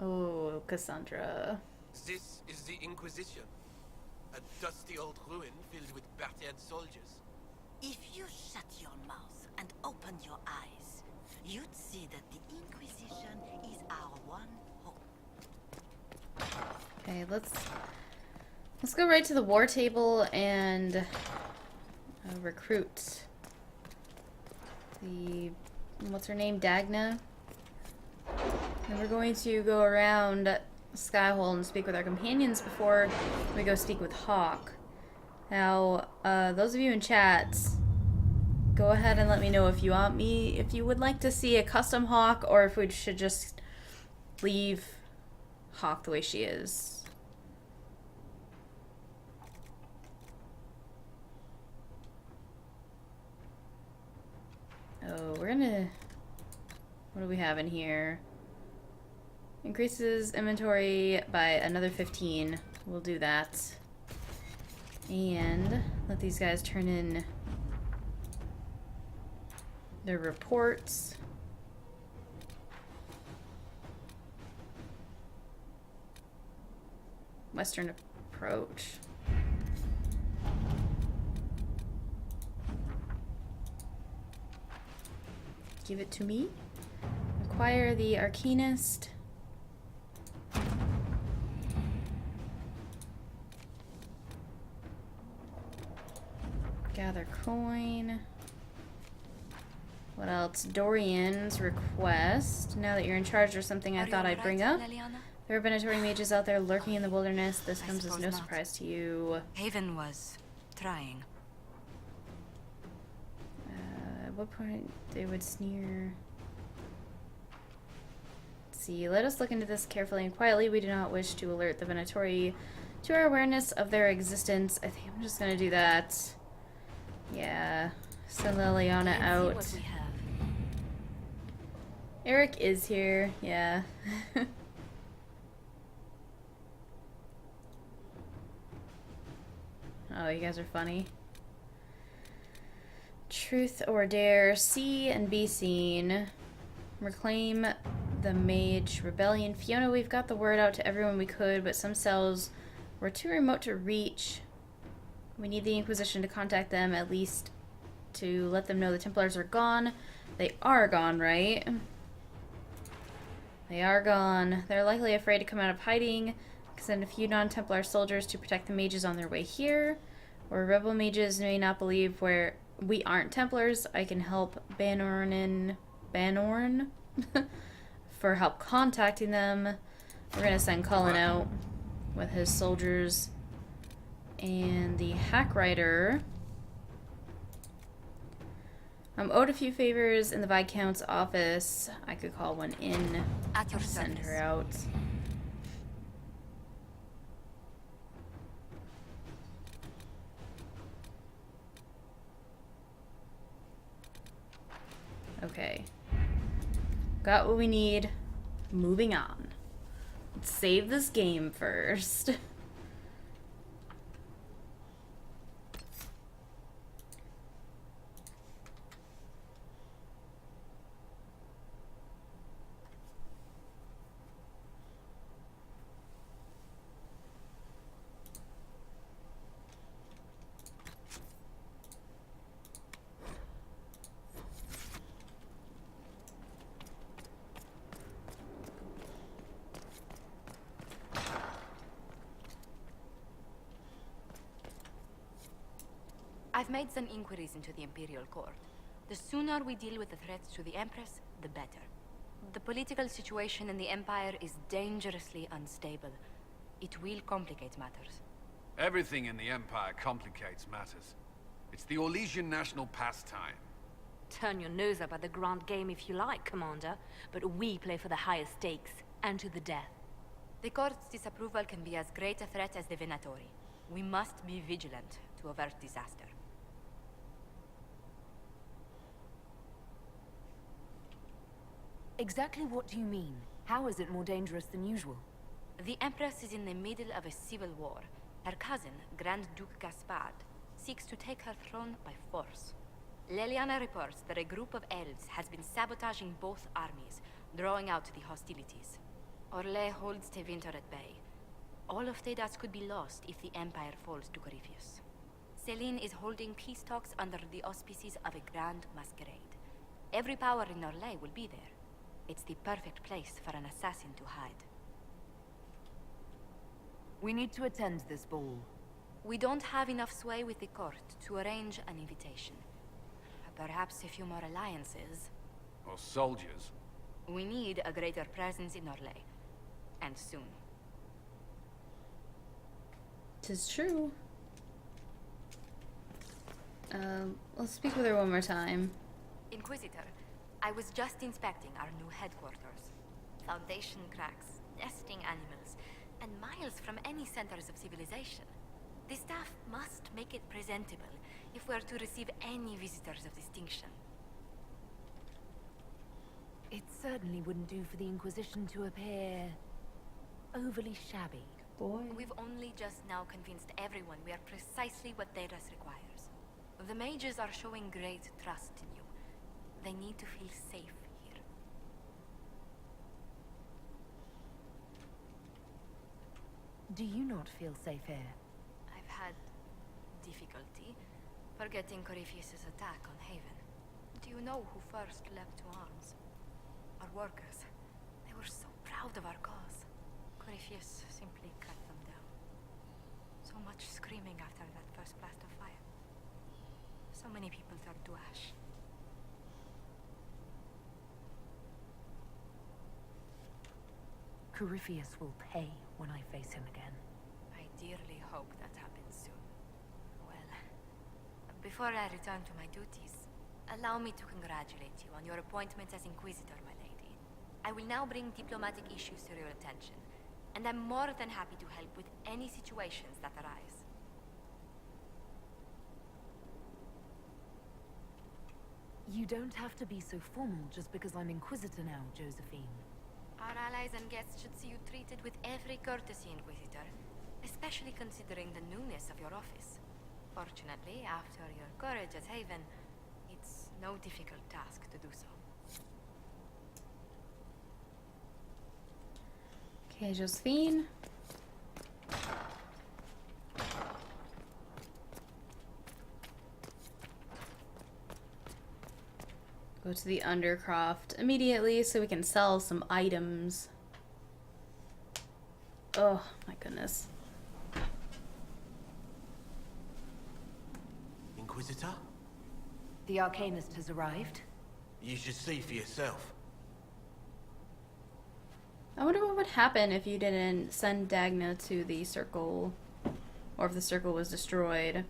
Oh, Cassandra. This is the Inquisition. A dusty old ruin filled with battered soldiers. If you shut your mouth and open your eyes, you'd see that the Inquisition is our one hope. Okay, let's go right to the war table and recruit the what's her name, Dagna. And we're going to go around Skyhole and speak with our companions before we go speak with Hawk. Now, those of you in chat, go ahead and let me know if you would like to see a custom Hawk or if we should just leave Hawk the way she is. Oh, we're gonna... What do we have in here? Increases inventory by another 15. We'll do that. And let these guys turn in their reports. Western approach. Give it to me. Acquire the Arcanist. Gather coin. What else? Dorian's request. Now that you're in charge, there's something I thought I'd bring up. There have been Venatory mages out there lurking in the wilderness. This comes as no surprise to you. Haven was trying. At what point they would sneer? Let's see. Let us look into this carefully and quietly. We do not wish to alert the Venatory to our awareness of their existence. I think I'm just gonna do that. Yeah. Send Liliana out. Eric is here. Yeah. Oh, you guys are funny. Truth or dare. See and be seen. Reclaim the Mage Rebellion. Fiona, we've got the word out to everyone we could, but some cells were too remote to reach. We need the Inquisition to contact them, at least to let them know the Templars are gone. They are gone, right? They are gone. They're likely afraid to come out of hiding. Send a few non-Templar soldiers to protect the mages on their way here. Or rebel mages may not believe where we aren't Templars. I can help Banorn for help contacting them. We're gonna send Cullen out with his soldiers. And the Hack Rider. I'm owed a few favors in the Viscount's office. I could call one in. At your send service. her out. Okay. Got what we need. Moving on. Let's save this game first. I've made some inquiries into the Imperial Court. The sooner we deal with the threats to the Empress, the better. The political situation in the Empire is dangerously unstable. It will complicate matters. Everything in the Empire complicates matters. It's the Orlesian national pastime. Turn your nose up at the grand game if you like, Commander, but we play for the highest stakes, and to the death. The Court's disapproval can be as great a threat as the Venatori. We must be vigilant to avert disaster. Exactly what do you mean? How is it more dangerous than usual? The Empress is in the middle of a civil war. Her cousin, Grand Duke Gaspard, seeks to take her throne by force. Leliana reports that a group of elves has been sabotaging both armies, drawing out the hostilities. Orlais holds Tevinter at bay. All of Thedas could be lost if the Empire falls to Corypheus. Selene is holding peace talks under the auspices of a grand masquerade. Every power in Orlais will be there. It's the perfect place for an assassin to hide. We need to attend this ball. We don't have enough sway with the court to arrange an invitation. Perhaps a few more alliances. Or soldiers. We need a greater presence in Orlais. And soon. 'Tis true. Let's speak with her one more time. Inquisitor, I was just inspecting our new headquarters. Foundation cracks, nesting animals, and miles from any centers of civilization. The staff must make it presentable if we're to receive any visitors of distinction. It certainly wouldn't do for the Inquisition to appear overly shabby. Boy. We've only just now convinced everyone we are precisely what Thedas requires. The mages are showing great trust in you. They need to feel safe here. Do you not feel safe here? I've had difficulty forgetting Corypheus' attack on Haven. Do you know who first leapt to arms? Our workers. They were so proud of our cause. Corypheus simply cut them down. So much screaming after that first blast of fire. So many people turned to ash. Corypheus will pay when I face him again. I dearly hope that happens soon. Well, before I return to my duties, allow me to congratulate you on your appointment as Inquisitor, my lady. I will now bring diplomatic issues to your attention, and I'm more than happy to help with any situations that arise. You don't have to be so formal just because I'm Inquisitor now, Josephine. Our allies and guests should see you treated with every courtesy, Inquisitor, especially considering the newness of your office. Fortunately, after your courage at Haven, it's no difficult task to do so. Okay, Josephine. Go to the Undercroft immediately so we can sell some items. Oh my goodness. Inquisitor? The Arcanist has arrived. You should see for yourself. I wonder what would happen if you didn't send Dagna to the circle, or if the circle was destroyed.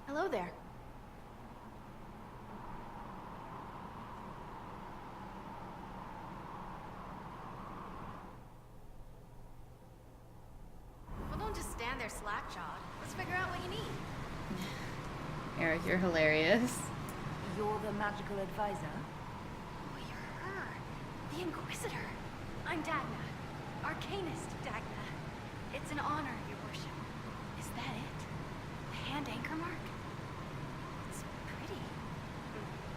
Hello there. Well, don't just stand there slack-jawed. Let's figure out what you need. Eric, you're hilarious. You're the magical advisor? Oh, you're her. The Inquisitor. I'm Dagna. Arcanist Dagna. It's an honor, your worship. Is that it? The hand anchor mark? It's pretty.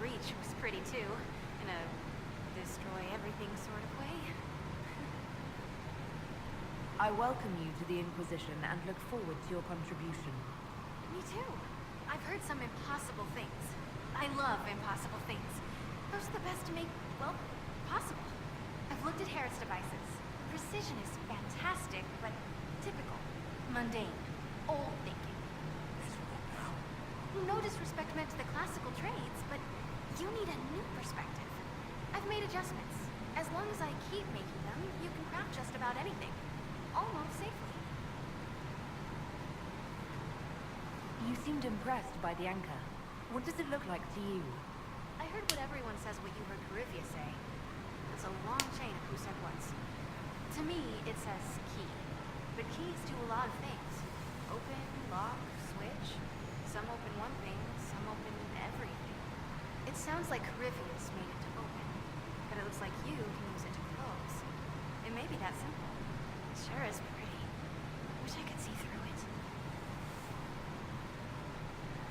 Reach was pretty too. In a destroy everything sort of way. I welcome you to the Inquisition and look forward to your contribution. Me too. I've heard some impossible things. I love impossible things. Those are the best to make, well, possible. I've looked at Harrod's devices. Precision is fantastic, but typical. Mundane. Old thinking. No disrespect meant to the classical trades, but you need a new perspective. I've made adjustments. As long as I keep making them, you can craft just about anything. Almost safely. You seemed impressed by the anchor. What does it look like to you? I heard what everyone says what you heard Corypheus say. It's a long chain of who said what's. To me, it says key. These do a lot of things. Open, lock, switch. Some open one thing, some open everything. It sounds like Carivius made it to open, but it looks like you can use it to close. It may be that simple. It sure is pretty. Wish I could see through it.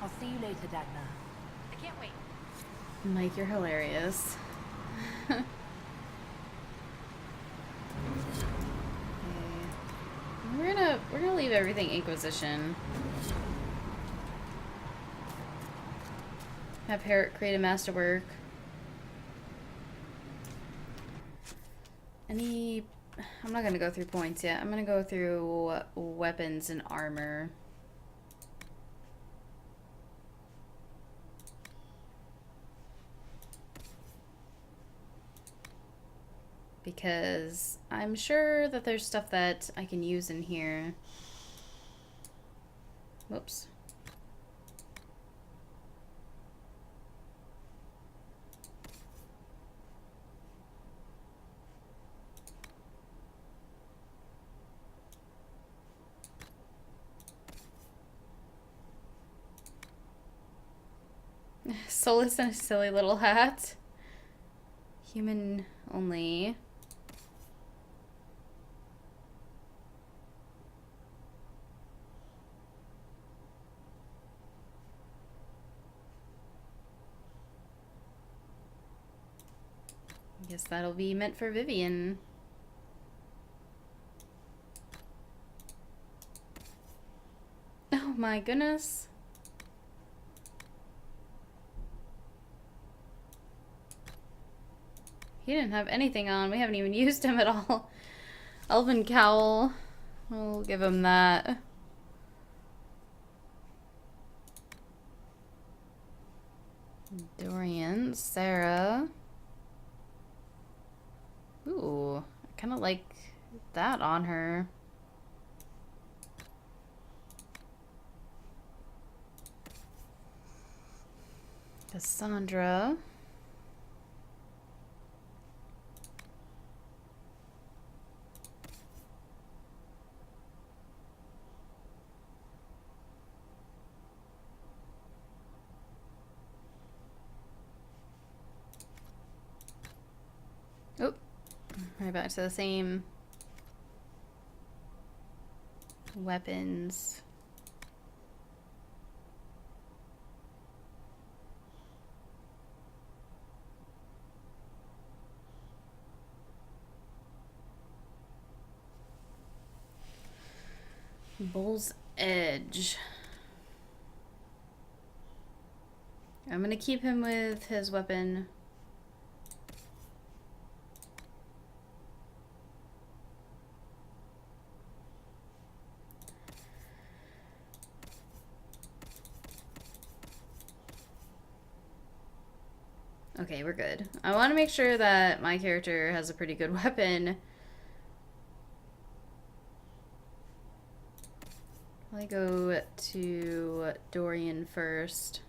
I'll see you later, Dagna. I can't wait. Mike, you're hilarious. Okay. We're gonna leave everything Inquisition. Have Herrick create a masterwork. I'm not gonna go through points yet. I'm gonna go through weapons and armor. Because I'm sure that there's stuff that I can use in here. Whoops. Solus and a silly little hat. Human only. I guess that'll be meant for Vivian. Oh my goodness. He didn't have anything on. We haven't even used him at all. Elven Cowl. We'll give him that. Dorian. Sarah. Ooh. I kind of like that on her. Cassandra. Oh, right back to the same weapons. Bull's Edge. I'm gonna keep him with his weapon. Okay, we're good. I want to make sure that my character has a pretty good weapon. Let me go to Dorian first.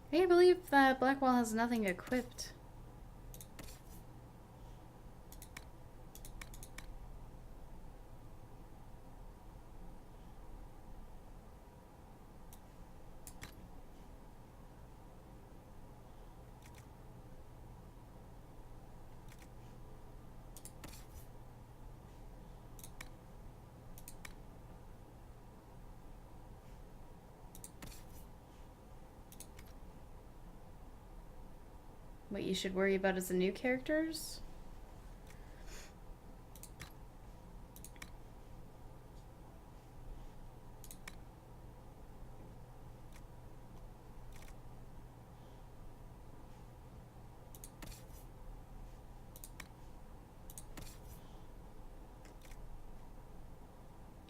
I can't believe that Blackwall has nothing equipped. What you should worry about is the new characters?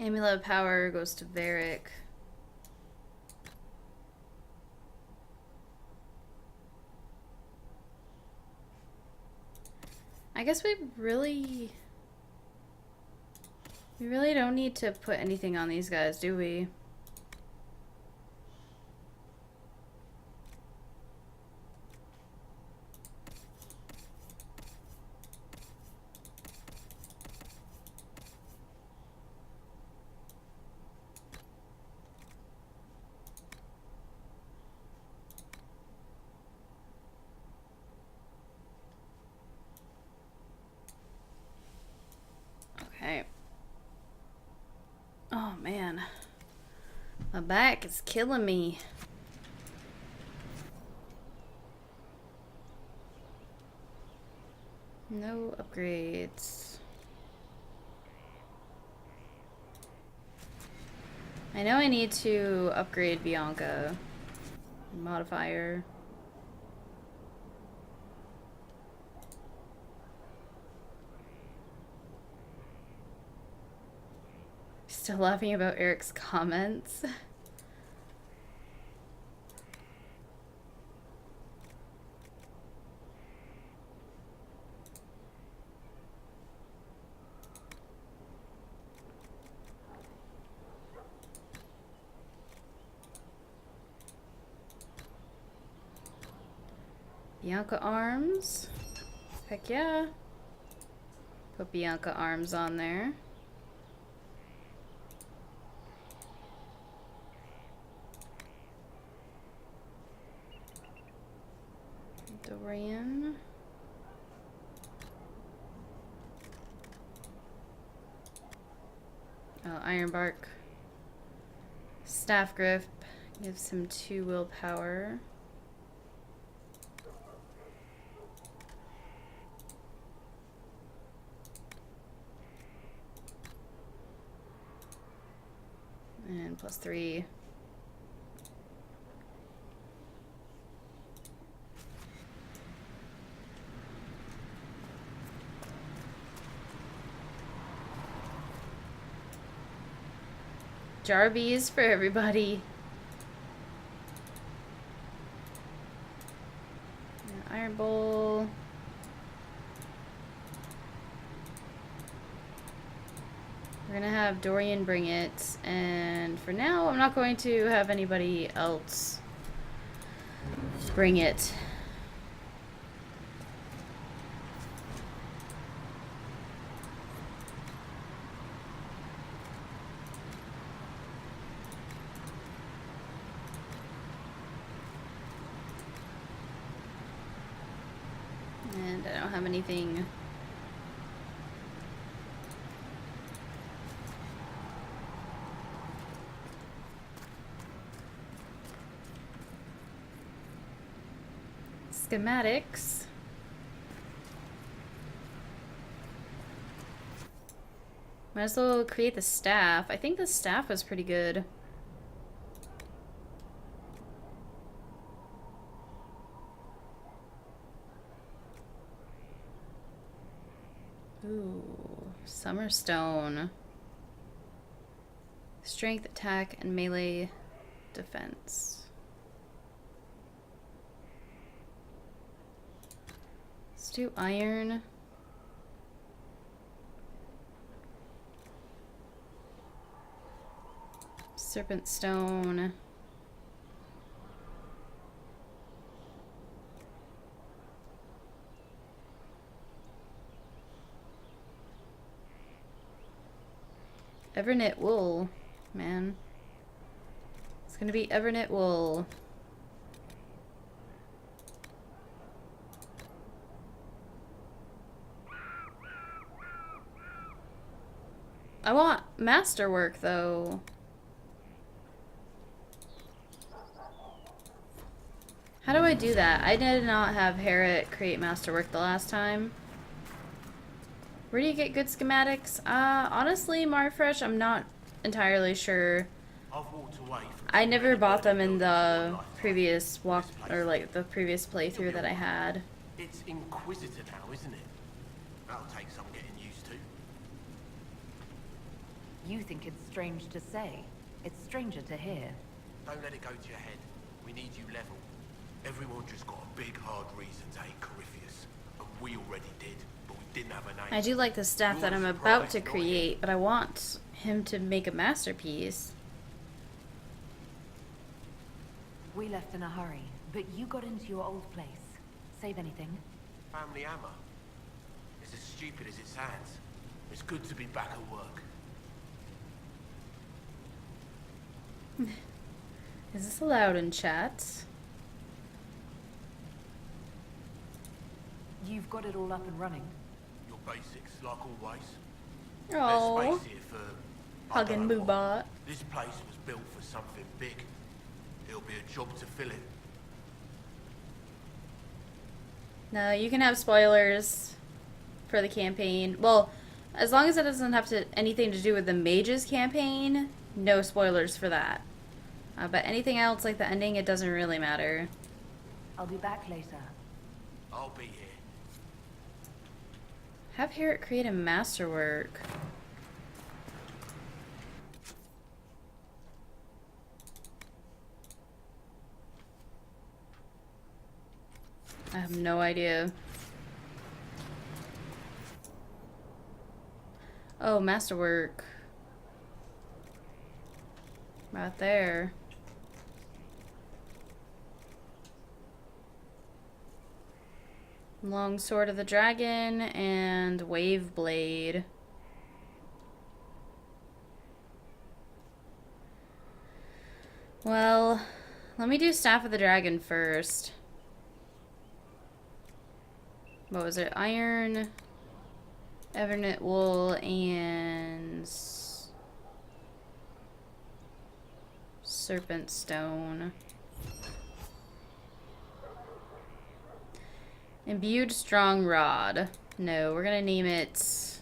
Amulet of Power goes to Varric. I guess we really don't need to put anything on these guys, do we? Okay. Oh man. My back is killing me. No upgrades. I know I need to upgrade Bianca. Modifier. Still laughing about Eric's comments. Bianca arms. Heck yeah. Put Bianca arms on there. Dorian. Oh, Ironbark. Staff Grip gives him 2 willpower. And +3. Jarbies for everybody. Iron Bowl. We're gonna have Dorian bring it, and for now I'm not going to have anybody else bring it. And I don't have anything. Schematics. Might as well create the staff. I think the staff was pretty good. Ooh, Summerstone. Strength, attack, and melee defense. Let's do iron. Serpent stone. Everknit wool, man. It's gonna be Everknit wool. I want masterwork though. How do I do that? I did not have Harriet create masterwork the last time. Where do you get good schematics? Honestly, Marfresh, I'm not entirely sure. I never bought them in the previous walk, or like the previous playthrough that I had. It's Inquisitor now, isn't it? That'll take some getting used to. You think it's strange to say. It's stranger to hear. Don't let it go to your head. We need you level. Everyone just got a big hard reason to hate Corypheus. And we already did, but we didn't have a name. I do like the staff that I'm about to create, but I want him to make a masterpiece. We left in a hurry, but you got into your old place. Save anything? Family hammer. It's as stupid as it sounds. It's good to be back at work. Is this allowed in chat? You've got it all up and running. Your basics, like always. Oh, There's space here for... I hugging don't know what. Boobot. This place was built for something big. It'll be a job to fill it. No, you can have spoilers for the campaign. Well, as long as it doesn't have anything to do with the Mage's campaign, no spoilers for that. But anything else, like the ending, it doesn't really matter. I'll be back later. I'll be here. Have Harriet create a masterwork. I have no idea. Oh, masterwork. Right there. Long Sword of the Dragon and Wave Blade. Well, let me do Staff of the Dragon first. What was it? Iron, Evernet Wool, and Serpent Stone. Imbued Strong Rod. No, we're gonna name it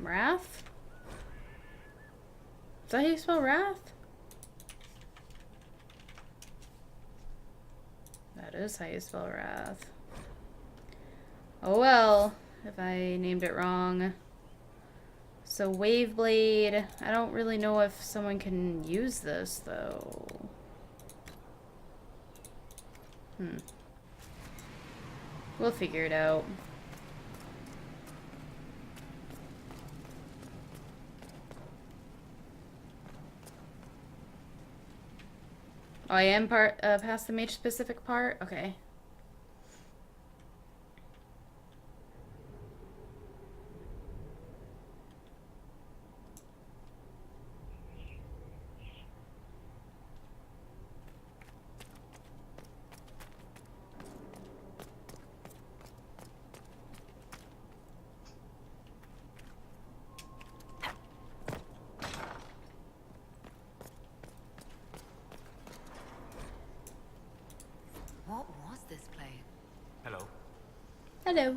Wrath? Is that how you spell Wrath? That is how you spell Wrath. Oh well, if I named it wrong. So Wave Blade, I don't really know if someone can use this though. We'll figure it out. Oh, I am past the mage specific part? Okay. What was this place? Hello. Hello.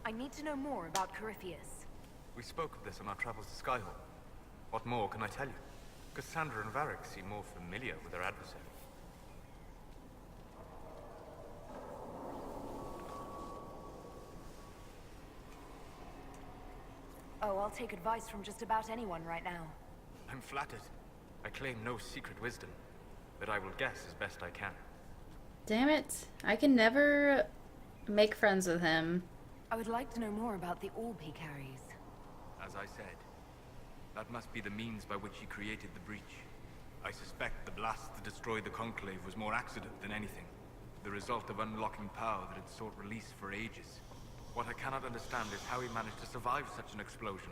I need to know more about Corypheus. We spoke of this on our travels to Skyhall. What more can I tell you? Cassandra and Varric seem more familiar with their adversary. Oh, I'll take advice from just about anyone right now. I'm flattered. I claim no secret wisdom, but I will guess as best I can. Damn it. I can never make friends with him. I would like to know more about the orb he carries. As I said, that must be the means by which he created the breach. I suspect the blast that destroyed the Conclave was more accident than anything. The result of unlocking power that had sought release for ages. What I cannot understand is how he managed to survive such an explosion.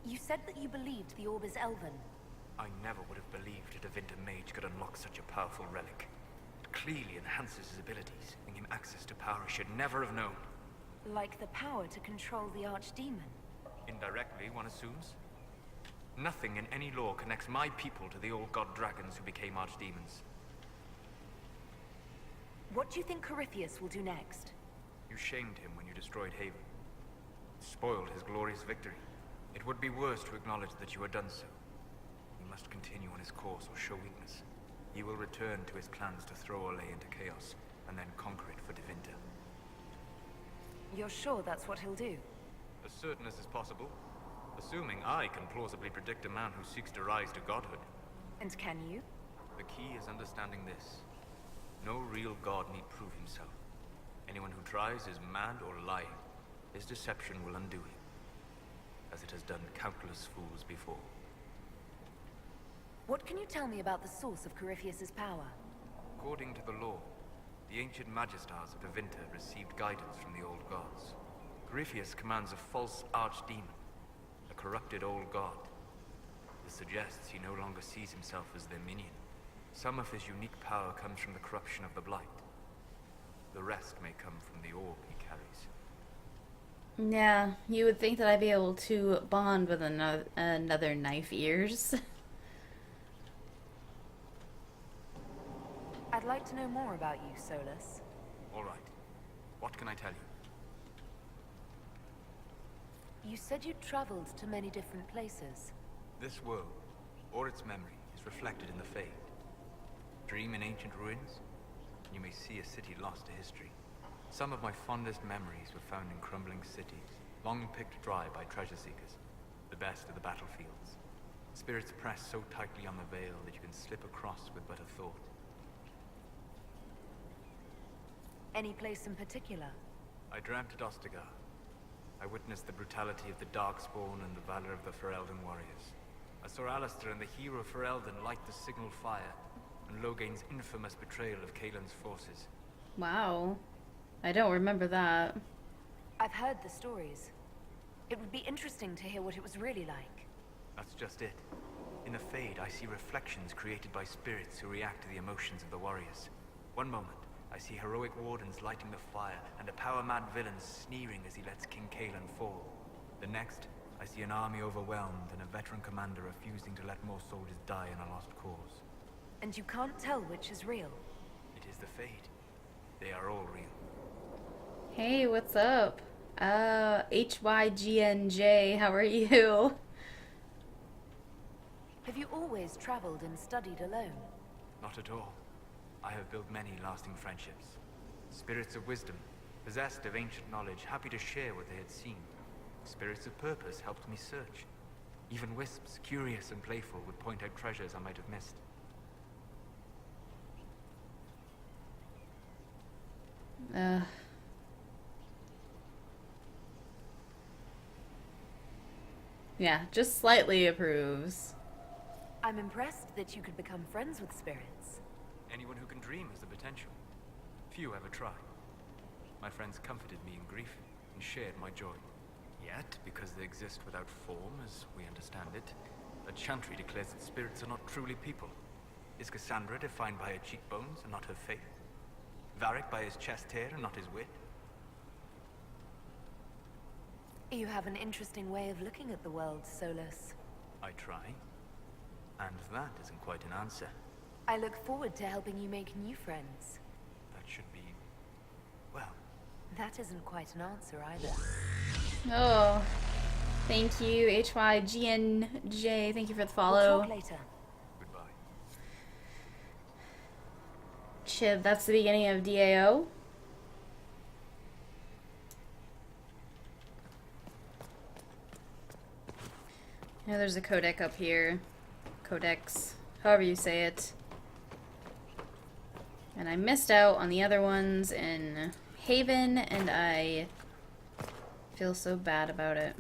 You said that you believed the orb is elven. I never would have believed a Devinter mage could unlock such a powerful relic. It clearly enhances his abilities, giving him access to power he should never have known. Like the power to control the Archdemon. Indirectly, one assumes. Nothing in any law connects my people to the old god dragons who became archdemons. What do you think Corypheus will do next? You shamed him when you destroyed Haven. spoiled his glorious victory. It would be worse to acknowledge that you had done so. He must continue on his course or show weakness. He will return to his plans to throw Olay into chaos, and then conquer it for Devinter. You're sure that's what he'll do? As certain as is possible. Assuming I can plausibly predict a man who seeks to rise to godhood. And can you? The key is understanding this. No real god need prove himself. Anyone who tries is mad or lying. His deception will undo him, as it has done countless fools before. What can you tell me about the source of Corypheus's power? According to the law, the ancient Magistars of Devinter received guidance from the old gods. Corypheus commands a false archdemon, a corrupted old god. This suggests he no longer sees himself as their minion. Some of his unique power comes from the corruption of the Blight. The rest may come from the orb he carries. Yeah, you would think that I'd be able to bond with another knife ears. I'd like to know more about you, Solus. All right. What can I tell you? You said you'd traveled to many different places. This world, or its memory, is reflected in the Fade. Dream in ancient ruins, and you may see a city lost to history. Some of my fondest memories were found in crumbling cities, long picked dry by treasure seekers. The best of the battlefields. Spirits press so tightly on the veil that you can slip across with but a thought. Any place in particular? I dreamt at Ostagar. I witnessed the brutality of the Darkspawn and the valor of the Ferelden warriors. I saw Alistair and the hero Ferelden light the signal fire, and Logain's infamous betrayal of Kaelin's forces. Wow. I don't remember that. I've heard the stories. It would be interesting to hear what it was really like. That's just it. In the Fade, I see reflections created by spirits who react to the emotions of the warriors. One moment, I see heroic wardens lighting the fire, and a power-mad villain sneering as he lets King Kaelin fall. The next, I see an army overwhelmed and a veteran commander refusing to let more soldiers die in a lost cause. And you can't tell which is real? It is the Fade. They are all real. Hey, what's up? HYGNJ, how are you? Have you always traveled and studied alone? Not at all. I have built many lasting friendships. Spirits of wisdom, possessed of ancient knowledge, happy to share what they had seen. Spirits of purpose helped me search. Even wisps, curious and playful, would point out treasures I might have missed. Yeah, just slightly approves. I'm impressed that you could become friends with spirits. Anyone who can dream has the potential. Few ever try. My friends comforted me in grief and shared my joy. Yet, because they exist without form, as we understand it, a chantry declares that spirits are not truly people. Is Cassandra defined by her cheekbones and not her faith? Varric by his chest hair and not his wit? You have an interesting way of looking at the world, Solus. I try. And that isn't quite an answer. I look forward to helping you make new friends. That should be... well... That isn't quite an answer either. Oh, thank you, HYGNJ. Thank you for the We'll follow. talk later. goodbye. Chib, that's the beginning of DAO. Yeah, there's a codec up here. Codex, however you say it. And I missed out on the other ones in Haven, and I feel so bad about it.